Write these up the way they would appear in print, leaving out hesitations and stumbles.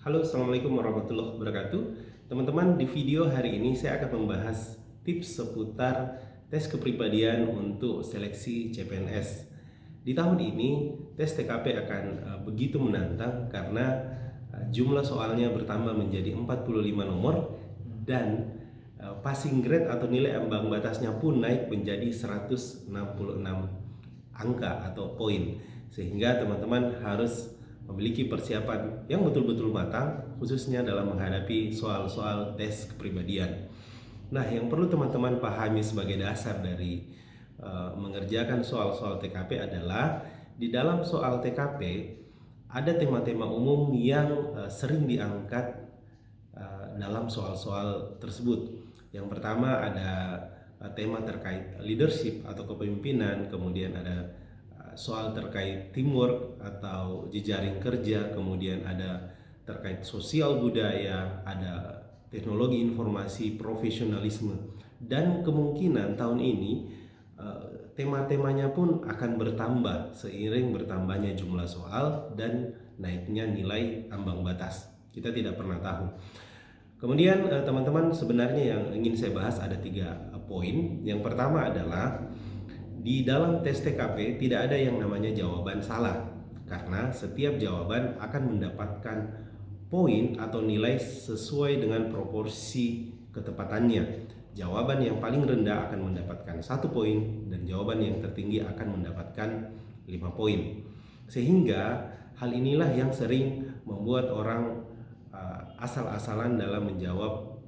Halo, Assalamualaikum warahmatullahi wabarakatuh. Teman-teman, di video hari ini saya akan membahas tips seputar tes kepribadian untuk seleksi CPNS. Di tahun ini, tes TKP akan begitu menantang karena jumlah soalnya bertambah menjadi 45 nomor dan passing grade atau nilai ambang batasnya pun naik menjadi 166 angka atau poin. Sehingga teman-teman harus memiliki persiapan yang betul-betul matang khususnya dalam menghadapi soal-soal tes kepribadian. Nah, yang perlu teman-teman pahami sebagai dasar dari mengerjakan soal-soal TKP adalah di dalam soal TKP ada tema-tema umum yang sering diangkat dalam soal-soal tersebut. Yang pertama ada tema terkait leadership atau kepemimpinan, kemudian ada soal terkait teamwork atau jejaring kerja, kemudian ada terkait sosial budaya, ada teknologi informasi, profesionalisme, dan kemungkinan tahun ini tema-temanya pun akan bertambah seiring bertambahnya jumlah soal dan naiknya nilai ambang batas. Kita tidak pernah tahu. Kemudian teman-teman, sebenarnya yang ingin saya bahas ada 3 poin. Yang pertama adalah di dalam tes TKP tidak ada yang namanya jawaban salah, karena setiap jawaban akan mendapatkan poin atau nilai sesuai dengan proporsi ketepatannya. Jawaban yang paling rendah akan mendapatkan 1 poin dan jawaban yang tertinggi akan mendapatkan 5 poin. Sehingga hal inilah yang sering membuat orang asal-asalan dalam menjawab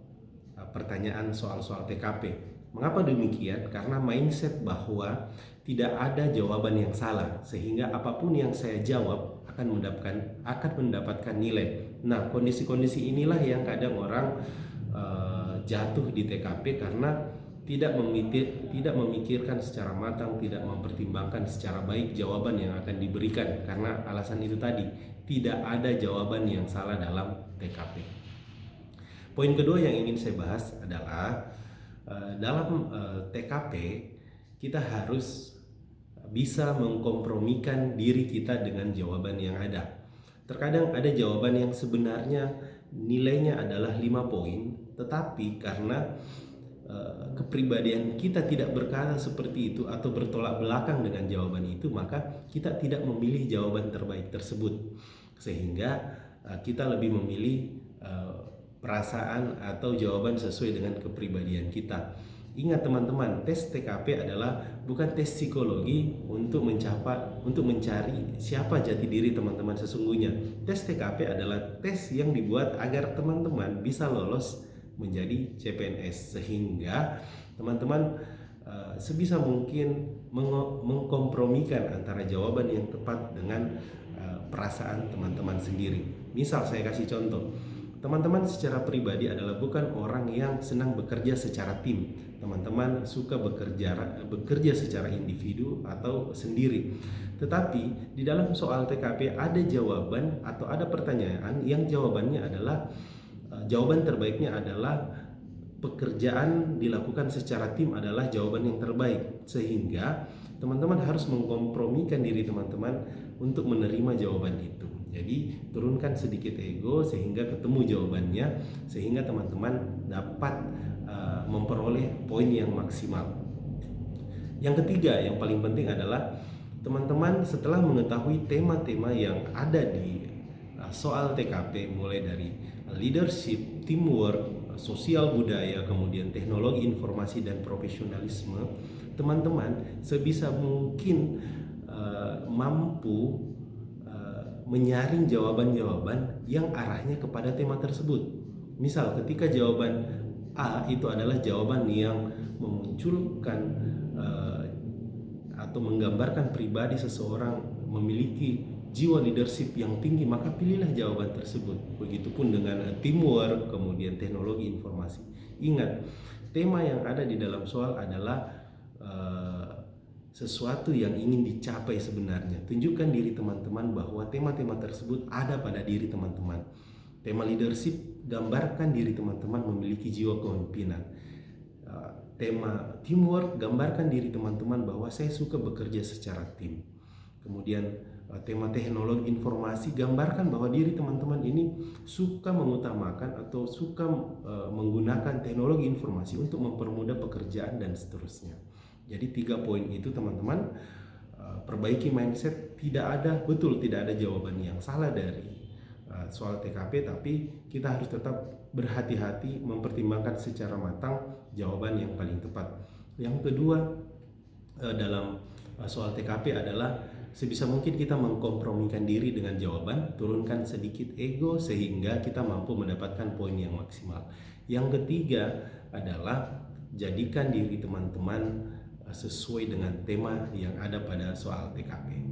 pertanyaan soal-soal TKP. Mengapa demikian? Karena mindset bahwa tidak ada jawaban yang salah, sehingga apapun yang saya jawab akan mendapatkan nilai. Nah, kondisi-kondisi inilah yang kadang orang jatuh di TKP karena tidak memikirkan secara matang, tidak mempertimbangkan secara baik jawaban yang akan diberikan, karena alasan itu tadi, tidak ada jawaban yang salah dalam TKP. Poin kedua yang ingin saya bahas adalah dalam TKP kita harus bisa mengkompromikan diri kita dengan jawaban yang ada. Terkadang ada jawaban yang sebenarnya nilainya adalah 5 poin, tetapi karena kepribadian kita tidak berkata seperti itu atau bertolak belakang dengan jawaban itu, maka kita tidak memilih jawaban terbaik tersebut, sehingga kita lebih memilih perasaan atau jawaban sesuai dengan kepribadian kita. Ingat teman-teman, tes TKP adalah bukan tes psikologi untuk mencari siapa jati diri teman-teman sesungguhnya. Tes TKP adalah tes yang dibuat agar teman-teman bisa lolos menjadi CPNS, sehingga teman-teman sebisa mungkin mengkompromikan antara jawaban yang tepat dengan perasaan teman-teman sendiri. Misal saya kasih contoh, teman-teman secara pribadi adalah bukan orang yang senang bekerja secara tim. Teman-teman suka bekerja secara individu atau sendiri. Tetapi di dalam soal TKP ada jawaban atau ada pertanyaan yang jawabannya adalah jawaban terbaiknya adalah pekerjaan dilakukan secara tim adalah jawaban yang terbaik, sehingga teman-teman harus mengkompromikan diri teman-teman untuk menerima jawaban itu. Jadi turunkan sedikit ego sehingga ketemu jawabannya, sehingga teman-teman dapat memperoleh poin yang maksimal. Yang ketiga yang paling penting adalah teman-teman setelah mengetahui tema-tema yang ada di soal TKP, mulai dari leadership, teamwork, sosial budaya, kemudian teknologi informasi dan profesionalisme, teman-teman sebisa mungkin mampu menyaring jawaban-jawaban yang arahnya kepada tema tersebut. Misal ketika jawaban A itu adalah jawaban yang memunculkan atau menggambarkan pribadi seseorang memiliki jiwa leadership yang tinggi, maka pilihlah jawaban tersebut. Begitupun dengan teamwork, kemudian teknologi informasi. Ingat, tema yang ada di dalam soal adalah sesuatu yang ingin dicapai sebenarnya. Tunjukkan diri teman-teman bahwa tema-tema tersebut ada pada diri teman-teman. Tema leadership, gambarkan diri teman-teman memiliki jiwa kepemimpinan. Tema teamwork, gambarkan diri teman-teman bahwa saya suka bekerja secara tim. Kemudian tema teknologi informasi, gambarkan bahwa diri teman-teman ini suka mengutamakan atau suka menggunakan teknologi informasi untuk mempermudah pekerjaan dan seterusnya. Jadi 3 poin itu teman-teman, perbaiki mindset. Tidak ada jawaban yang salah dari soal TKP, tapi kita harus tetap berhati-hati mempertimbangkan secara matang jawaban yang paling tepat. Yang kedua dalam soal TKP adalah sebisa mungkin kita mengkompromikan diri dengan jawaban, turunkan sedikit ego sehingga kita mampu mendapatkan poin yang maksimal. Yang ketiga adalah jadikan diri teman-teman sesuai dengan tema yang ada pada soal TKP.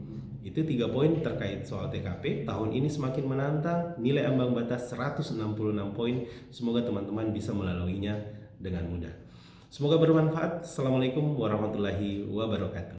Itu 3 poin terkait soal TKP. Tahun ini semakin menantang, nilai ambang batas 166 poin. Semoga teman-teman bisa melaluinya dengan mudah. Semoga bermanfaat. Assalamualaikum warahmatullahi wabarakatuh.